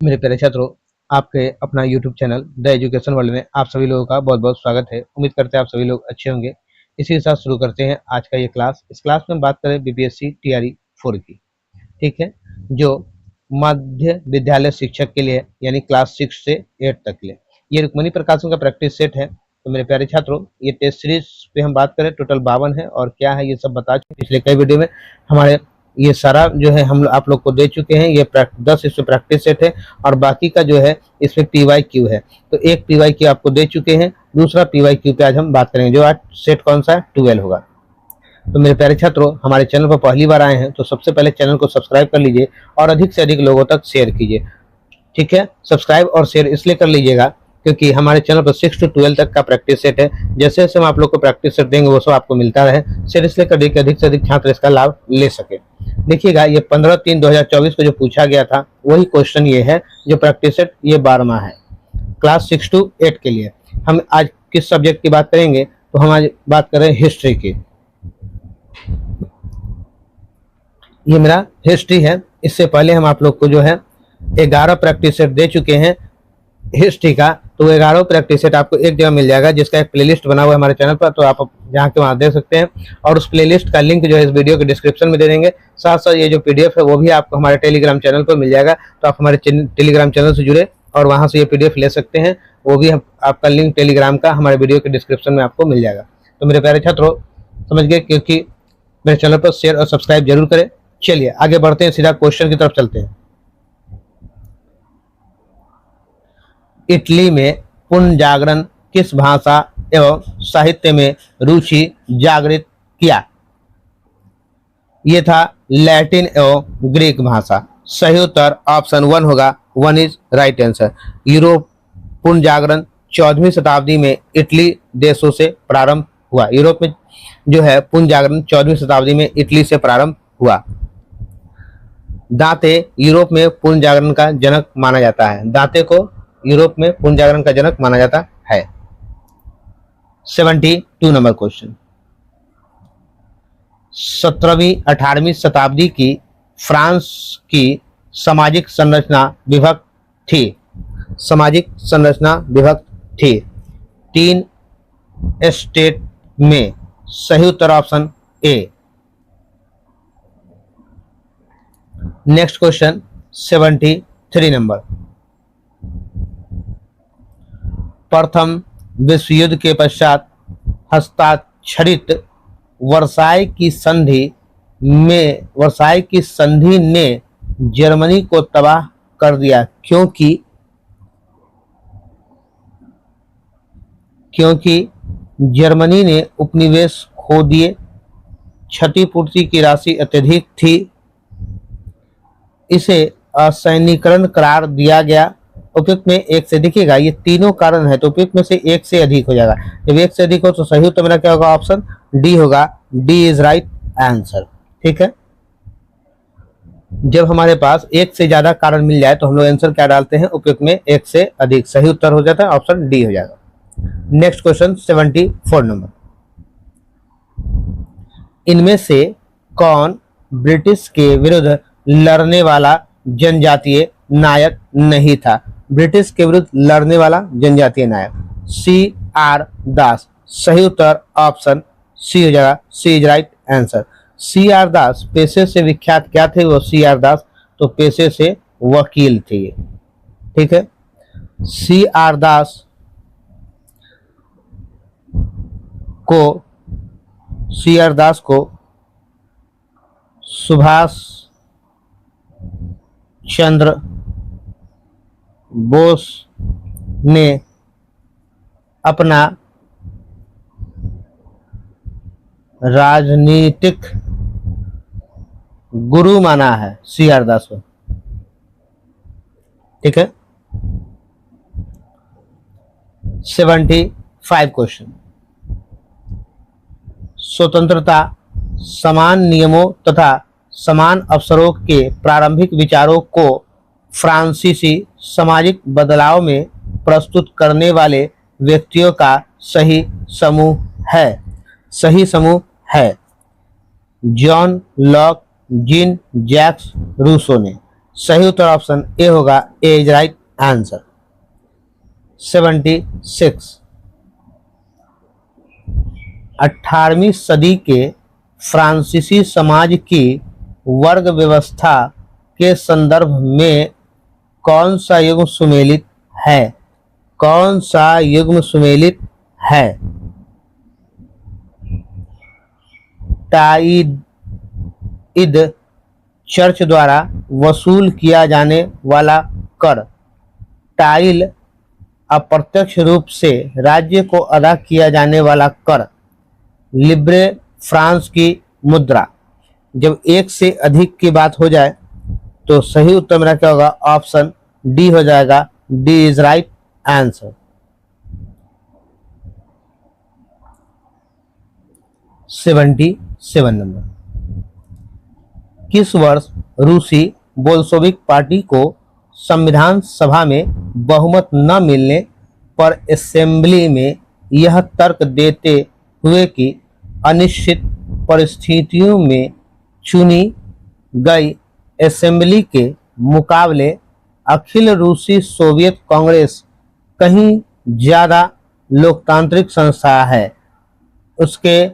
मेरे प्यारे छात्रों, आपके अपना YouTube channel the education world में आप सभी लोगों का बहुत बहुत स्वागत है। उम्मीद करते हैं आप सभी लोग अच्छे होंगे। इसी के साथ शुरू करते हैं आज का ये क्लास। इस क्लास में हम बात करें बीपीएससी टीआरई 4 की, ठीक है, जो मध्य विद्यालय शिक्षक के लिए यानी क्लास 6 से 8 तक के लिए ये रुक्मणी प्रकाशन का प्रैक्टिस सेट है। तो मेरे प्यारे छात्रों, ये टेस्ट सीरीज पे हम बात करें, टोटल 52 है और क्या है ये सब बता चुके पिछले कई वीडियो में। हमारे ये सारा जो है हम आप लोग को दे चुके हैं। ये 10 इसमें प्रैक्टिस सेट है और बाकी का जो है इसमें PYQ है। तो एक PYQ आपको दे चुके हैं, दूसरा PYQ पे आज हम बात करेंगे, जो आज सेट कौन सा है, 12 होगा। तो मेरे प्यारे छात्रों, हमारे चैनल पर पहली बार आए हैं तो सबसे पहले चैनल को सब्सक्राइब कर लीजिए और अधिक से अधिक लोगों तक शेयर कीजिए, ठीक है। सब्सक्राइब और शेयर इसलिए कर लीजिएगा क्योंकि हमारे चैनल पर 6 से 12 तक का प्रैक्टिस सेट है। जैसे जैसे हम आप लोग को प्रैक्टिस सेट देंगे वो सब आपको मिलता रहे। शेयर इसलिए कर दीजिए कि अधिक से अधिक छात्र इसका लाभ ले सके। देखिएगा, ये 15/3/2024 को जो पूछा गया था वही क्वेश्चन ये है, जो प्रैक्टिस सेट ये 12वां है क्लास 6 से 8 के लिए। हम आज किस सब्जेक्ट की बात करेंगे, तो हम आज बात करें हिस्ट्री की। ये मेरा हिस्ट्री है। इससे पहले हम आप लोग को जो है 11 प्रैक्टिस सेट दे चुके हैं हिस्ट्री का। तो 11 प्रैक्टिस सेट आपको एक जगह मिल जाएगा, जिसका एक प्लेलिस्ट बना हुआ है हमारे चैनल पर, तो आप जहाँ के वहाँ देख सकते हैं। और उस प्लेलिस्ट का लिंक जो है इस वीडियो के डिस्क्रिप्शन में दे देंगे। साथ साथ ये जो PDF है वो भी आपको हमारे टेलीग्राम चैनल पर मिल जाएगा। तो आप हमारे टेलीग्राम चैनल से जुड़े और वहाँ से ये PDF ले सकते हैं। वो भी आपका लिंक टेलीग्राम का हमारे वीडियो के डिस्क्रिप्शन में आपको मिल जाएगा। तो मेरे प्यारे छात्रों, समझ गए, क्योंकि मेरे चैनल पर शेयर और सब्सक्राइब जरूर करें। चलिए आगे बढ़ते हैं, सीधा क्वेश्चन की तरफ चलते हैं। इटली में पुनर्जागरण किस भाषा एवं साहित्य में रुचि जागृत किया? ये था लैटिन एवं ग्रीक भाषा। सही उत्तर ऑप्शन 1 होगा, 1 इज राइट आंसर। यूरोप पुनर्जागरण 14वीं शताब्दी में इटली देशों से प्रारंभ हुआ। यूरोप में जो है पुनर्जागरण 14वीं शताब्दी में इटली से प्रारंभ हुआ। दांते यूरोप में पुनर्जागरण का जनक माना जाता है। दांते को यूरोप में पुनर्जागरण का जनक माना जाता है। 72 नंबर क्वेश्चन। 17वीं 18वीं शताब्दी की फ्रांस की सामाजिक संरचना विभक्त थी। सामाजिक संरचना विभक्त थी 3 स्टेट में। सही उत्तर option A. Next question 73 number. प्रथम विश्व युद्ध के पश्चात हस्ताक्षरित वर्साई की संधि ने जर्मनी को तबाह कर दिया, क्योंकि जर्मनी ने उपनिवेश खो दिए, क्षतिपूर्ति की राशि अत्यधिक थी, इसे असैनिकरण करार दिया गया। उपयुक्त में एक से, देखिएगा ये तीनों कारण है तो उपयुक्त में से एक से अधिक हो जाएगा। जब एक से अधिक हो तो सही उत्तर मेरा क्या होगा, ऑप्शन डी होगा। डी इज राइट आंसर, ठीक है। जब हमारे पास एक से ज्यादा कारण मिल जाए तो हम लोग आंसर क्या डालते हैं, उपयुक्त में एक से अधिक। सही उत्तर हो जाता है ऑप्शन डी हो जाएगा। Next question 74 number. इनमें से कौन ब्रिटिश के विरुद्ध लड़ने वाला जनजातीय नायक नहीं था? ब्रिटिश के विरुद्ध लड़ने वाला जनजातीय नायक CR दास। सही उत्तर ऑप्शन सी हो जाएगा। सी इज राइट आंसर। CR दास पेशे से विख्यात क्या थे? वो CR दास तो पेशे से वकील थे, ठीक है। CR दास को सुभाष चंद्र बोस ने अपना राजनीतिक गुरु माना है, CR दास को, ठीक है। 75 क्वेश्चन। स्वतंत्रता, समान नियमों तथा समान अवसरों के प्रारंभिक विचारों को फ्रांसीसी सामाजिक बदलाव में प्रस्तुत करने वाले व्यक्तियों का सही समूह है। सही समूह है John Locke, Jean Jacques Rousseau ने। सही उत्तर ऑप्शन ए होगा, ए इज राइट आंसर। 76 18वीं सदी के फ्रांसीसी समाज की वर्ग व्यवस्था के संदर्भ में कौन सा युग्म सुमेलित है? कौन सा युग्म सुमेलित है? टाइड चर्च द्वारा वसूल किया जाने वाला कर, टाइल अप्रत्यक्ष रूप से राज्य को अदा किया जाने वाला कर, लिब्रे फ्रांस की मुद्रा। जब एक से अधिक की बात हो जाए तो सही उत्तर मेरा क्या होगा? ऑप्शन डी हो जाएगा, D is right answer. 77 number, किस वर्ष रूसी बोल्शेविक पार्टी को संविधान सभा में बहुमत न मिलने पर असेंबली में यह तर्क देते हुए कि अनिश्चित परिस्थितियों में चुनी गई असेंबली के मुकाबले अखिल रूसी सोवियत कांग्रेस कहीं ज्यादा लोकतांत्रिक संस्था है, उसके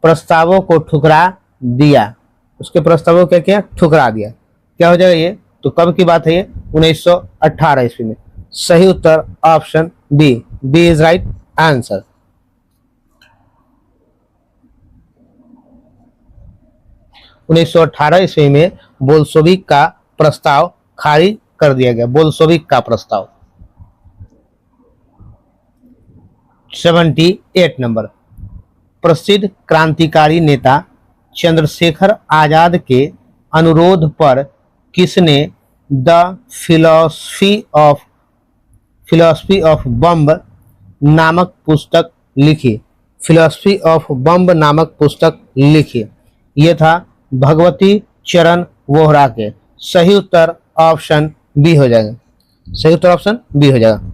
प्रस्तावों को ठुकरा दिया? उसके प्रस्तावों क्या किया? ठुकरा दिया। क्या हो जाएगा ये? तो कब की बात है ये? 1918 ईस्वी में। सही उत्तर option B, B is right answer. 1918 ईस्वी में बोल्शेविक का प्रस्ताव खारिज कर दिया गया, बोल्शेविक का प्रस्ताव। 78 नंबर, प्रसिद्ध क्रांतिकारी नेता चंद्रशेखर आजाद के अनुरोध पर किसने द फिलॉसफी ऑफ बम्ब नामक पुस्तक लिखी? फिलॉसफी ऑफ बम्ब नामक पुस्तक लिखी। ये था भगवती चरण वोहरा के। सही उत्तर ऑप्शन बी हो जाएगा। सही उत्तर ऑप्शन बी हो जाएगा।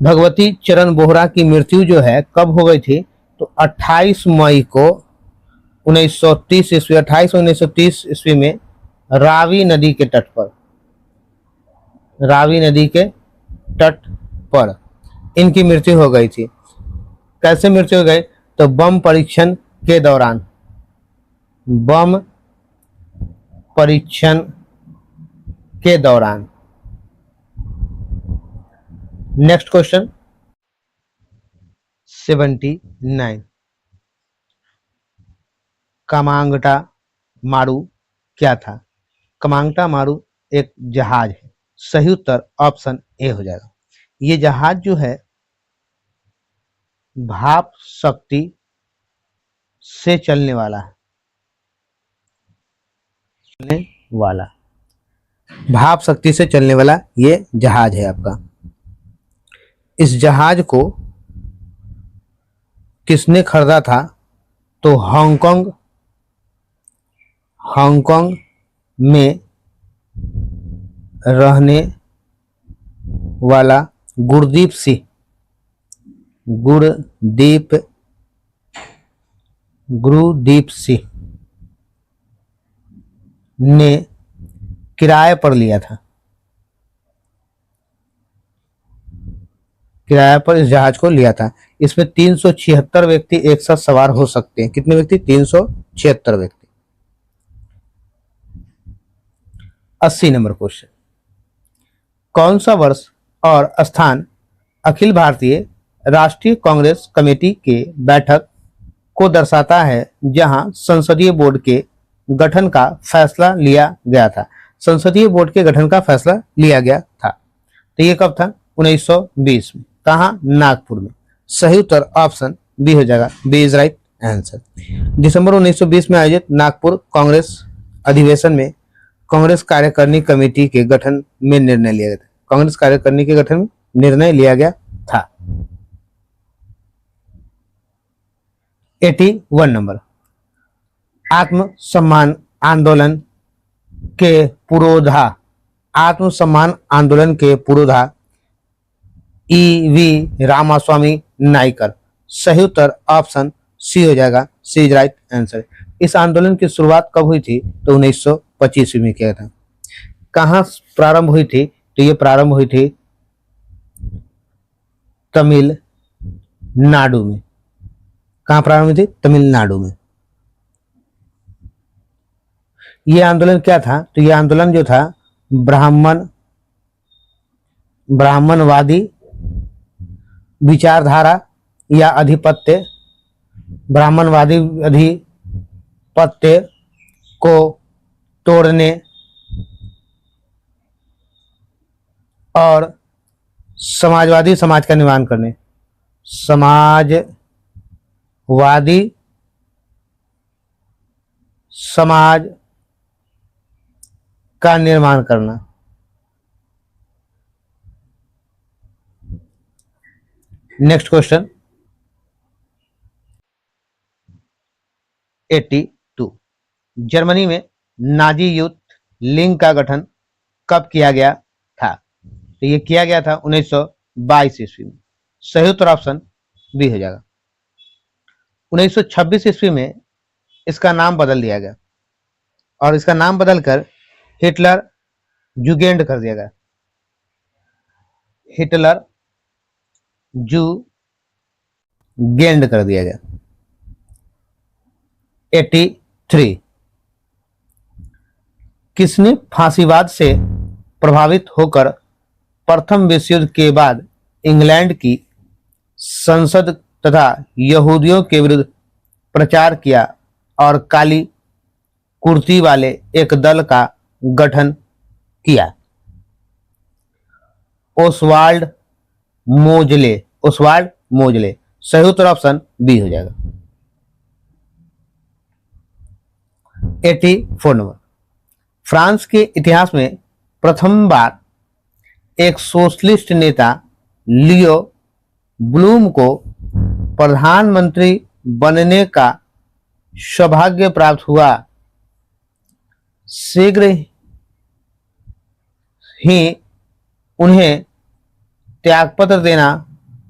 भगवती चरण वोहरा की मृत्यु जो है कब हो गई थी? तो 28 मई को 1930 ईस्वी, 28 और 1930 ईस्वी में रावी नदी के तट पर, रावी नदी के तट पर इनकी मृत्यु हो गई थी। कैसे मृत्यु हो गई? तो बम परीक्षण के दौरान, बम परीक्षण के दौरान। नेक्स्ट क्वेश्चन 79, कामांगटा मारू क्या था? कामांगटा मारू एक जहाज है। सही उत्तर ऑप्शन ए हो जाएगा। ये जहाज जो है भाप शक्ति से चलने वाला है, चलने वाला, भाप शक्ति से चलने वाला ये जहाज है आपका। इस जहाज को किसने खरीदा था? तो हांगकांग में रहने वाला गुरदीप सिंह ने किराए पर लिया था। किराए पर इस जहाज को लिया था। इसमें 376 व्यक्ति एक साथ सवार हो सकते हैं। कितने व्यक्ति? 376 व्यक्ति। 80 नंबर क्वेश्चन, कौन सा वर्ष और स्थान अखिल भारतीय राष्ट्रीय कांग्रेस कमेटी के बैठक को दर्शाता है जहां संसदीय बोर्ड के गठन का फैसला लिया गया था? संसदीय बोर्ड के गठन का फैसला लिया गया था। तो ये कब था? 1920 में। कहा? नागपुर में। सही उत्तर ऑप्शन बी हो जाएगा, बी इज राइट आंसर। दिसंबर 1920 में आयोजित नागपुर कांग्रेस अधिवेशन में कांग्रेस कार्यकारिणी कमेटी के गठन में निर्णय लिया गया था। कांग्रेस कार्यकारिणी के गठन में निर्णय लिया गया था। 81 नंबर, आत्मसम्मान आंदोलन के पुरोधा, आत्मसम्मान आंदोलन के पुरोधा ई.वी. रामास्वामी नायकर। सही उत्तर ऑप्शन सी हो जाएगा, सी इज राइट आंसर। इस आंदोलन की शुरुआत कब हुई थी? तो 1925 ईस्वी में किया था। कहाँ प्रारंभ हुई थी? तो ये प्रारंभ हुई थी तमिलनाडु में। कहाँ प्रारंभ हुई थी? तमिलनाडु में। ये आंदोलन क्या था? तो ये आंदोलन जो था ब्राह्मणवादी विचारधारा या अधिपत्य, ब्राह्मणवादी अधिपत्य को तोड़ने और समाजवादी समाज का निर्माण करने, समाजवादी समाज का निर्माण करना। Next question 82। जर्मनी में नाजी यूथ लीग का गठन कब किया गया था? तो ये किया गया था 1922 ईस्वी में। सही उत्तर ऑप्शन बी हो जाएगा। 1926 ईस्वी में इसका नाम बदल दिया गया और इसका नाम बदलकर हिटलर जुगेंड कर दिया गया। हिटलर जुगेंड कर दिया गया। 83। किसने फांसीवाद से प्रभावित होकर प्रथम विश्व युद्ध के बाद इंग्लैंड की संसद तथा यहूदियों के विरुद्ध प्रचार किया और काली कुर्ती वाले एक दल का गठन किया? ओसवाल्ड मोजले। सही उत्तर ऑप्शन बी हो जाएगा। 84 नंबर। फ्रांस के इतिहास में प्रथम बार एक सोशलिस्ट नेता लियो ब्लूम को प्रधानमंत्री बनने का सौभाग्य प्राप्त हुआ। शीघ्र ही उन्हें त्यागपत्र देना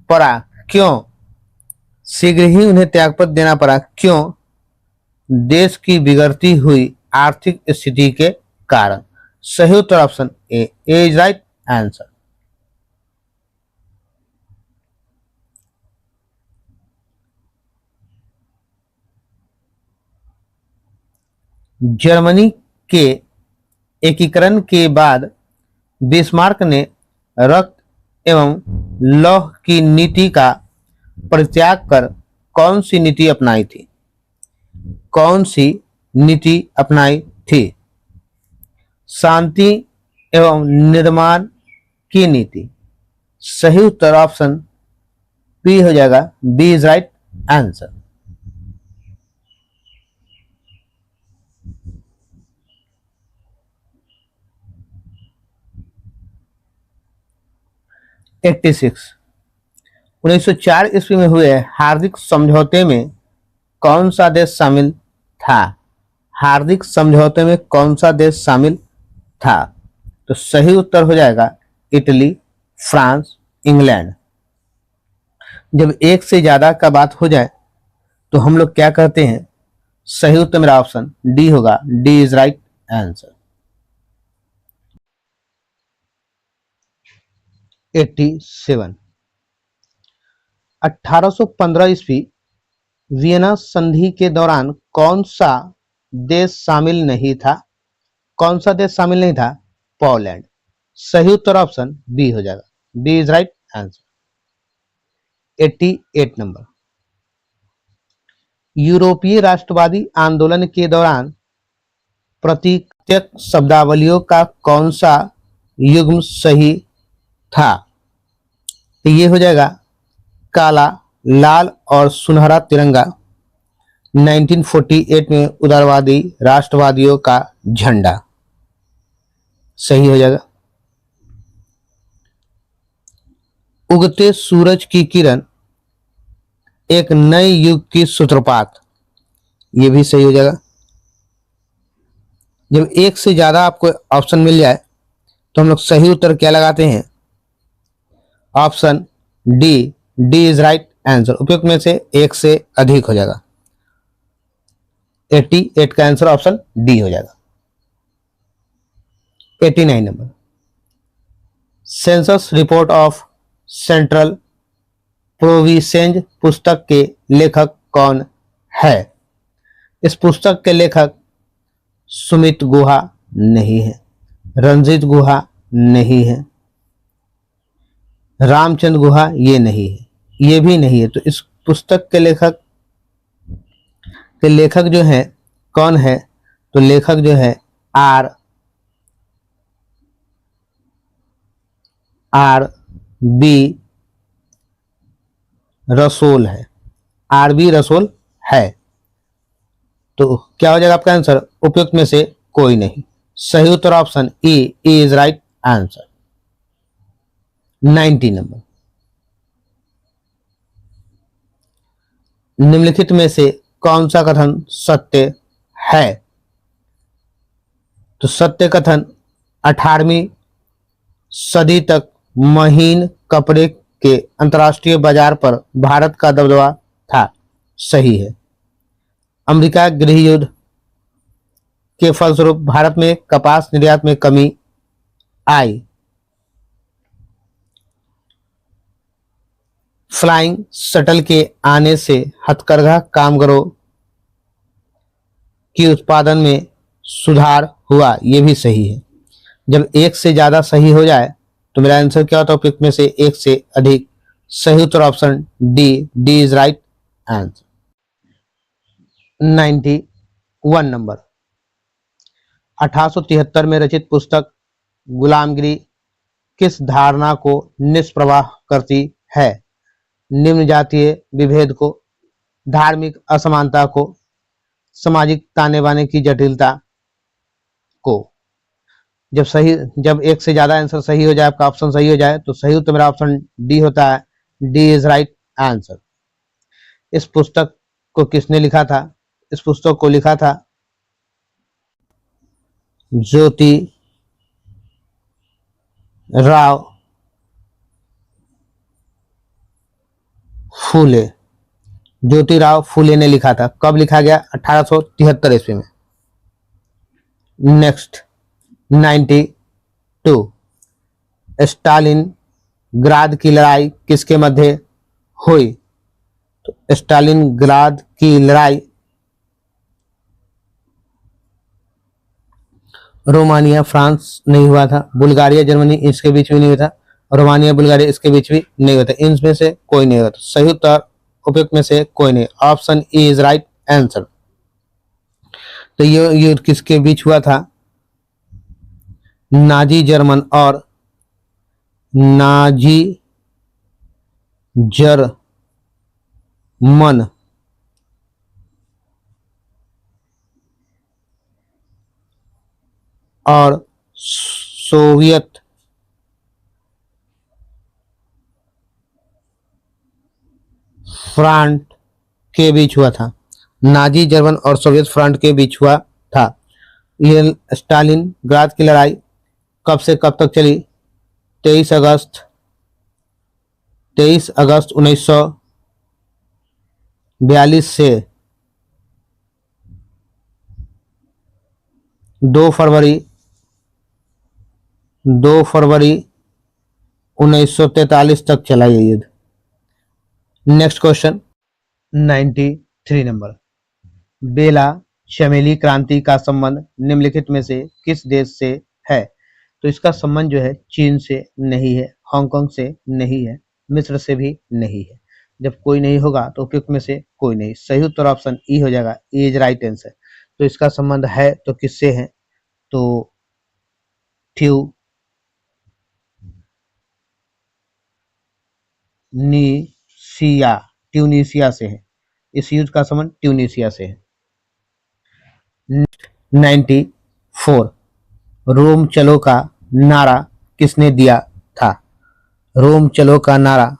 पड़ा। क्यों? शीघ्र ही उन्हें त्यागपत्र देना पड़ा क्यों? देश की बिगड़ती हुई आर्थिक स्थिति के कारण। सही उत्तर option A is right answer. Germany के एकीकरण के बाद बिस्मार्क ने रक्त एवं लौह की नीति का परित्याग कर कौन सी नीति अपनाई थी? कौन सी नीति अपनाई थी? शांति एवं निर्माण की नीति। सही उत्तर ऑप्शन बी हो जाएगा। B is right answer. Eighty six. 1904 ईस्वी में हुए हार्दिक समझौते में कौन सा देश शामिल था? हार्दिक समझौते में कौन सा देश शामिल था? तो सही उत्तर हो जाएगा इटली, फ्रांस, इंग्लैंड। जब एक से ज्यादा का बात हो जाए तो हम लोग क्या कहते हैं? सही उत्तर मेरा ऑप्शन डी होगा। D is right answer. 87। 1815 ईस्वी वियना संधि के दौरान कौन सा देश शामिल नहीं था? कौन सा देश शामिल नहीं था? पोलैंड। सही उत्तर ऑप्शन बी हो जाएगा। B is right answer. 88 नंबर। यूरोपीय राष्ट्रवादी आंदोलन के दौरान प्रतीक शब्दावलियों का कौन सा युग्म सही था? तो ये हो जाएगा काला, लाल और सुनहरा तिरंगा। 1948 में उदारवादी राष्ट्रवादियों का झंडा। सही हो जाएगा। उगते सूरज की किरण, एक नए युग की सूत्रपात। ये भी सही हो जाएगा। जब एक से ज्यादा आपको ऑप्शन मिल जाए तो हम लोग सही उत्तर क्या लगाते हैं? Option D. D is right answer. उपयुक्त में से एक से अधिक हो जाएगा। 88 का आंसर ऑप्शन डी हो जाएगा। 89 number, census report of central provinces पुस्तक के लेखक कौन है? इस पुस्तक के लेखक सुमित गुहा नहीं है, रंजीत गुहा नहीं है, रामचंद्र गुहा ये नहीं है, ये भी नहीं है। तो इस पुस्तक के लेखक जो है कौन है? तो लेखक जो है आर बी रसोल है, आर बी रसोल है। तो क्या हो जाएगा आपका आंसर? उपयुक्त में से कोई नहीं। सही उत्तर option A is right answer. 90 number, निम्नलिखित में से कौन सा कथन सत्य है? तो सत्य कथन 18वीं सदी तक महीन कपड़े के अंतर्राष्ट्रीय बाजार पर भारत का दबदबा था, सही है। अमेरिका गृह युद्ध के फलस्वरूप भारत में कपास निर्यात में कमी आई। फ्लाइंग शटल के आने से हथकरघा कामगारों की उत्पादन में सुधार हुआ, यह भी सही है। जब एक से ज्यादा सही हो जाए तो मेरा आंसर क्या होता है? उपयुक्त में से एक से अधिक। सही उत्तर option D, D is right answer. 91 number, 1873 में रचित पुस्तक गुलामगिरी किस धारणा को निष्प्रवाह करती है? निम्न जातीय विभेद को, धार्मिक असमानता को, सामाजिक ताने बाने की जटिलता को। जब एक से ज्यादा आंसर सही हो जाए, आपका ऑप्शन सही हो जाए, तो सही उत्तर मेरा ऑप्शन डी होता है। D is right answer. इस पुस्तक को किसने लिखा था? इस पुस्तक को लिखा था ज्योति राव फूले। ज्योतिराव फूले ने लिखा था। कब लिखा गया? 1873 ईस्वी में। नेक्स्ट 92, स्टालिन ग्राद की लड़ाई किसके मध्य हुई? तो स्टालिन ग्राद की लड़ाई रोमानिया फ्रांस नहीं हुआ था, बुल्गारिया जर्मनी इसके बीच में नहीं हुआ था, रोमानिया बुल्गारिया इसके बीच भी नहीं हुआ था। इनमें से कोई नहीं हुआ था। सही उत्तर उपयुक्त में से कोई नहीं। Option A is right answer. तो ये किसके बीच हुआ था? नाजी जर्मन और नाजी जर्मन और सोवियत फ्रंट के बीच हुआ था। नाजी जर्मन और सोवियत फ्रंट के बीच हुआ था। यह स्टालिन ग्राद की लड़ाई कब से कब तक चली? 23 अगस्त 1942 से 2 फरवरी 1943 तक चला ये युद्ध। नेक्स्ट क्वेश्चन 93 नंबर, बेला चमेली क्रांति का संबंध निम्नलिखित में से किस देश से है? तो इसका संबंध जो है चीन से नहीं है, हांगकांग से नहीं है, मिस्र से भी नहीं है। जब कोई नहीं होगा तो उपयुक्त में से कोई नहीं। सही उत्तर ऑप्शन ई हो जाएगा। E is right answer. तो इसका संबंध है तो किससे है? तो ट्यूनीशिया से है। इस युद्ध का संबंध ट्यूनीशिया से है। 94, रोम चलो का नारा किसने दिया था? रोम चलो का नारा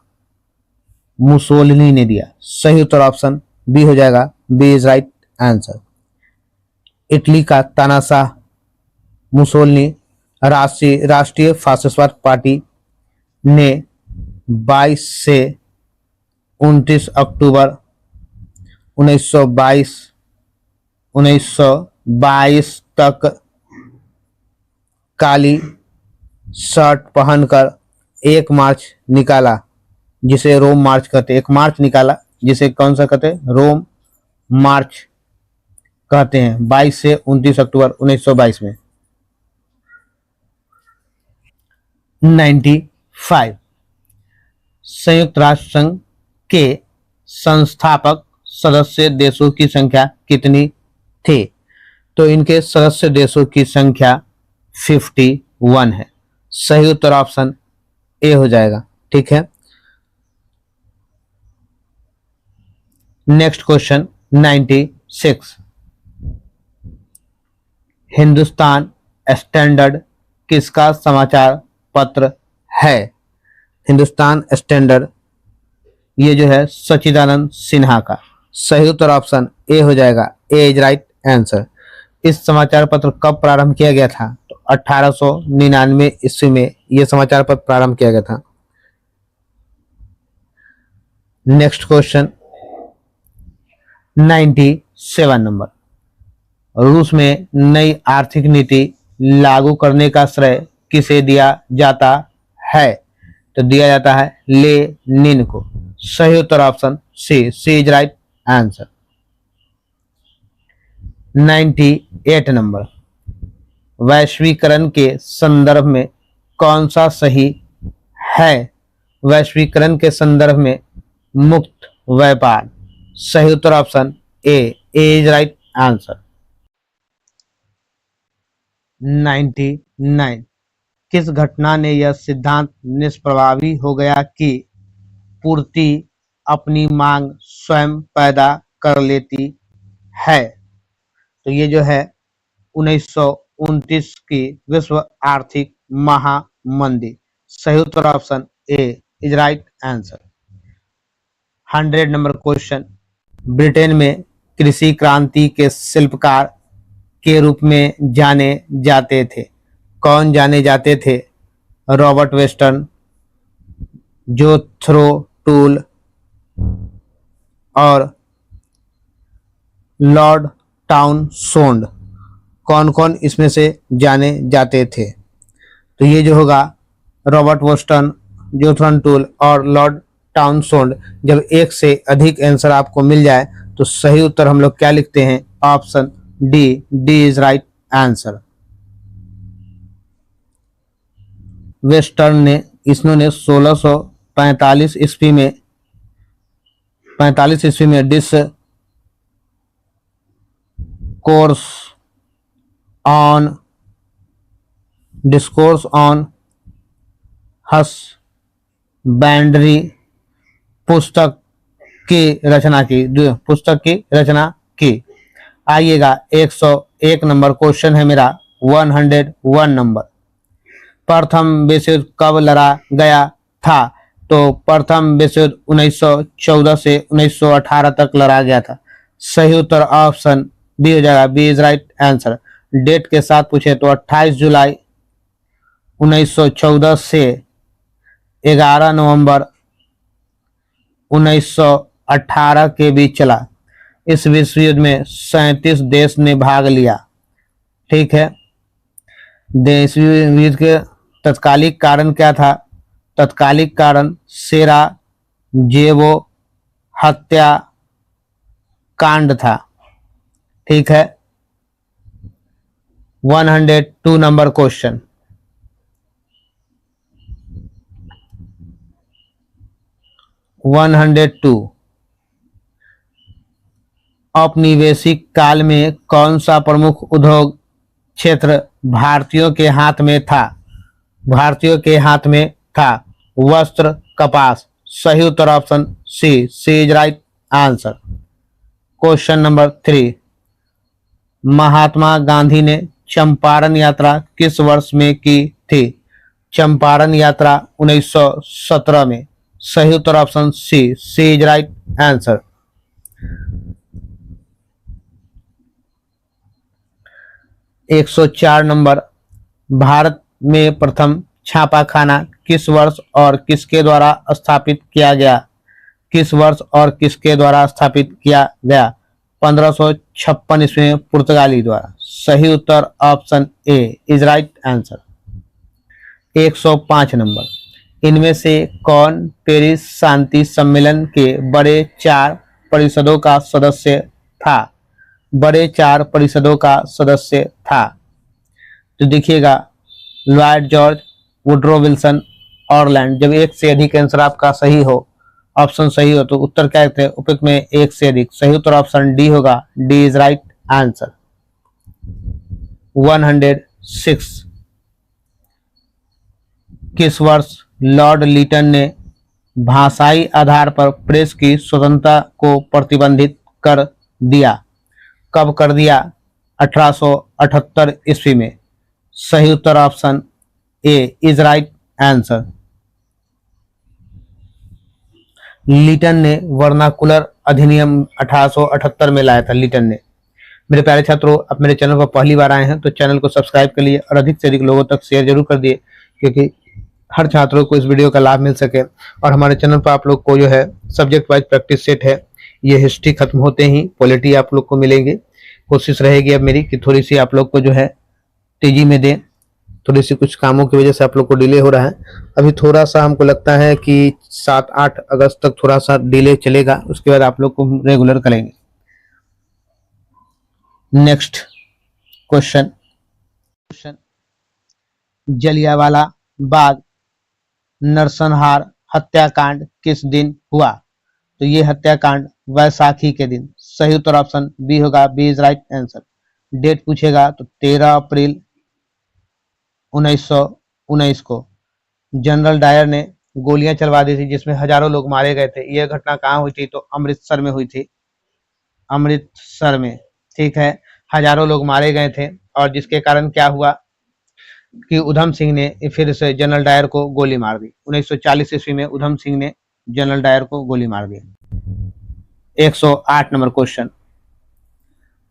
मुसोलिनी ने दिया। सही उत्तर ऑप्शन बी हो जाएगा। B is right answer. Italy का तानाशाह मुसोलिनी राष्ट्रीय फासिस्टवाद पार्टी ने 22 से 29 अक्टूबर 1922 1922 तक काली शर्ट पहनकर एक मार्च निकाला जिसे रोम मार्च कहते हैं। एक मार्च निकाला जिसे कौन सा कहते हैं? रोम मार्च कहते हैं। 22 से 29 अक्टूबर 1922 में। 95 संयुक्त राष्ट्र संघ के संस्थापक सदस्य देशों की संख्या कितनी थी? तो इनके सदस्य देशों की संख्या 51 है। सही उत्तर ऑप्शन ए हो जाएगा। ठीक है, नेक्स्ट क्वेश्चन 96 हिंदुस्तान स्टैंडर्ड किसका समाचार पत्र है? हिंदुस्तान स्टैंडर्ड ये जो है सच्चिदानंद सिन्हा का। सही उत्तर ऑप्शन ए हो जाएगा। ए इज राइट आंसर। इस समाचार पत्र कब प्रारंभ किया गया था? तो 1899 ईस्वी में यह समाचार पत्र प्रारंभ किया गया था। नेक्स्ट क्वेश्चन 97 नंबर रूस में नई आर्थिक नीति लागू करने का श्रेय किसे दिया जाता है? तो दिया जाता है लेनिन को। सही उत्तर option C is right answer. 98 number वैश्वीकरण के संदर्भ में कौन सा सही है? वैश्वीकरण के संदर्भ में मुक्त व्यापार। सही उत्तर option A is right answer. 99 किस घटना ने यह सिद्धांत निष्प्रभावी हो गया कि पूर्ति अपनी मांग स्वयं पैदा कर लेती है? तो ये जो है 1929 की विश्व आर्थिक महामंदी। सही उत्तर option A is right answer. 100 number question Britain में कृषि क्रांति के शिल्पकार के रूप में जाने जाते थे। कौन जाने जाते थे? रॉबर्ट वेस्टर्न, जोथरो टूल और लॉर्ड टाउनशेंड। कौन कौन इसमें से जाने जाते थे? तो ये जो होगा रॉबर्ट वेस्टर्न, जोथरन टूल और लॉर्ड टाउनशेंड। जब एक से अधिक आंसर आपको मिल जाए तो सही उत्तर हम लोग क्या लिखते हैं? Option D is right answer. Western ने इन्होंने 1645 ईस्वी में 45 ईस्वी में डिस्कोर्स ऑन हस्बैंडरी पुस्तक की रचना की। आइएगा 101 नंबर क्वेश्चन है मेरा। 101 नंबर प्रथम विश्व युद्ध कब लड़ा गया था? तो प्रथम विश्व युद्ध 1914 से 1918 तक लड़ा गया था। सही उत्तर ऑप्शन बी हो जाएगा। B is right answer. Date के साथ पूछे तो 28 जुलाई 1914 से 11 नवंबर 1918 के बीच चला। इस विश्व युद्ध में 37 देश ने भाग लिया। ठीक है, इस युद्ध के तत्कालिक कारण क्या था? तत्कालिक कारण सेराजेवो हत्या कांड था। ठीक है, 102 नंबर क्वेश्चन 102 औपनिवेशिक काल में कौन सा प्रमुख उद्योग क्षेत्र भारतीयों के हाथ में था? भारतीयों के हाथ में था वस्त्र, कपास। सही उत्तर option C is right answer. Question number 3 Mahatma Gandhi ने चंपारण यात्रा किस वर्ष में की थी? चंपारण यात्रा 1917 में। सही उत्तर option C is right answer. 104 number Bharat में प्रथम छापाखाना किस वर्ष और किसके द्वारा स्थापित किया गया? किस वर्ष और किसके द्वारा स्थापित किया गया? 1556 ईस्वी में पुर्तगाली द्वारा। सही उत्तर option A is right answer. 105 number, इनमें से कौन पेरिस शांति सम्मेलन के बड़े 4 परिषदों का सदस्य था? बड़े 4 परिषदों का सदस्य था। तो देखिएगा, Lloyd George, Woodrow Wilson, Orleans. जब एक से अधिक आंसर आपका सही हो, ऑप्शन सही हो, तो उत्तर क्या कहते हैं? उपयुक्त में एक से अधिक। सही उत्तर ऑप्शन डी होगा। D is right answer. 106, किस वर्ष लॉर्ड लिटन ने भाषाई आधार पर प्रेस की स्वतंत्रता को प्रतिबंधित कर दिया? कब कर दिया? 1878 ईस्वी में। सही उत्तर option A is right answer. Lytton ने वर्नाकुलर अधिनियम 1878 में लाया था। लिटन ने। मेरे प्यारे छात्रों, आप मेरे चैनल पर पहली बार आए हैं तो चैनल को सब्सक्राइब कर लिए और अधिक से अधिक लोगों तक शेयर जरूर कर दिए, क्योंकि हर छात्रों को इस वीडियो का लाभ मिल सके। और हमारे चैनल पर आप लोग को जो है सब्जेक्ट वाइज प्रैक्टिस सेट है। ये हिस्ट्री खत्म होते ही पॉलिटी आप लोग को मिलेंगे। कोशिश रहेगी अब मेरी कि थोड़ी सी आप लोग को जो है तेजी में दें। थोड़ी सी कुछ कामों की वजह से आप लोग को डिले हो रहा है। अभी थोड़ा सा हमको लगता है कि 7-8 अगस्त तक थोड़ा सा डिले चलेगा, उसके बाद आप लोग को रेगुलर करेंगे। नेक्स्ट क्वेश्चन, जलियांवाला बाग नरसंहार हत्याकांड किस दिन हुआ? तो ये हत्याकांड वैसाखी के दिन। सही उत्तर ऑप्शन बी होगा। B is right answer. Date पूछेगा तो 13 अप्रैल 1919 को जनरल डायर ने गोलियां चलवा दी थी, जिसमें हजारों लोग मारे गए थे। यह घटना कहाँ हुई थी? तो अमृतसर में हुई थी। अमृतसर में, ठीक है। हजारों लोग मारे गए थे और जिसके कारण क्या हुआ कि उधम सिंह ने फिर से जनरल डायर को गोली मार दी। 1940 ईस्वी में उधम सिंह ने जनरल डायर को गोली मार दी। 108 नंबर क्वेश्चन,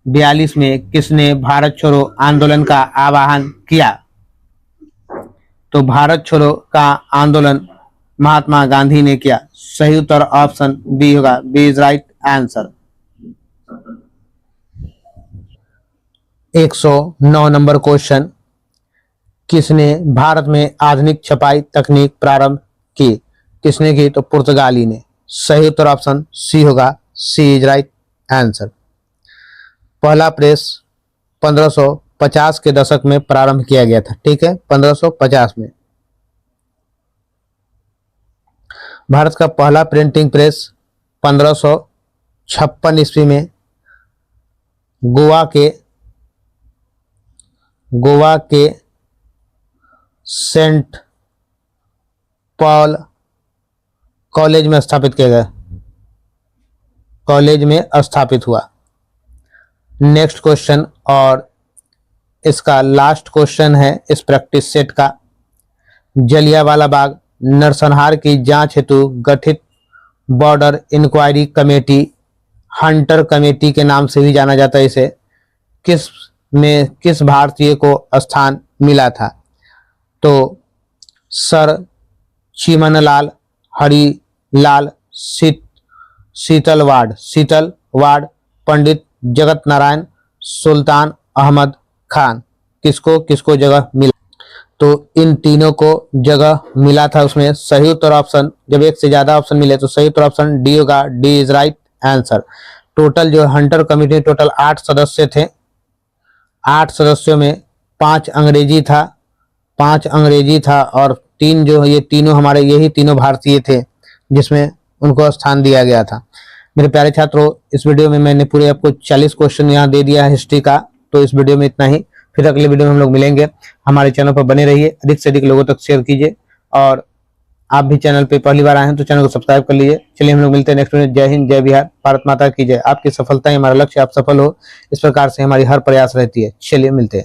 42 में किसने भारत छोड़ो आंदोलन का आह्वान किया? तो भारत छोड़ो का आंदोलन महात्मा गांधी ने किया। सही उत्तर ऑप्शन बी होगा। B is right answer. 109 number question, किसने भारत में आधुनिक छपाई तकनीक प्रारंभ की? किसने की? तो पुर्तगाली ने। सही उत्तर ऑप्शन सी होगा। सी इज राइट आंसर। पहला प्रेस 1550 के दशक में प्रारंभ किया गया था, ठीक है, 1550 में। भारत का पहला प्रिंटिंग प्रेस 1556 ईस्वी में गोवा के सेंट पॉल कॉलेज में स्थापित किया गया, कॉलेज में स्थापित हुआ। नेक्स्ट क्वेश्चन, और इसका लास्ट क्वेश्चन है इस प्रैक्टिस सेट का। जलियांवाला बाग नरसंहार की जांच हेतु गठित border inquiry committee, Hunter committee के नाम से भी जाना जाता है इसे, किस भारतीय को स्थान मिला था? तो सर चिमनलाल, हरिलाल शीतलवाड़, पंडित जगत नारायण, सुल्तान अहमद खान। किसको जगह मिला? तो इन तीनों को जगह मिला था उसमें। सही उत्तर ऑप्शन, जब एक से ज्यादा ऑप्शन मिले तो सही उत्तर ऑप्शन डी होगा। D is right answer. Total जो हंटर कमेटी टोटल 8 सदस्य थे। 8 सदस्यों में 5 अंग्रेजी था और 3 जो ये तीनों हमारे यही तीनों भारतीय थे, जिसमें उनको स्थान दिया गया था। मेरे प्यारे छात्रों, इस वीडियो में मैंने पूरे आपको 40 क्वेश्चन यहाँ दे दिया है हिस्ट्री का। तो इस वीडियो में इतना ही। फिर अगले वीडियो में हम लोग मिलेंगे। हमारे चैनल पर बने रहिए, अधिक से अधिक लोगों तक शेयर कीजिए। और आप भी चैनल पे पहली बार आए हैं तो चैनल को सब्सक्राइब कर लीजिए। चलिए हम लोग मिलते हैं नेक्स्ट वीडियो। जय हिंद, जय बिहार, भारत माता की जय। आपकी सफलता ही हमारा लक्ष्य, आप सफल हो, इस प्रकार से हमारी हर प्रयास रहती है। चलिए मिलते हैं।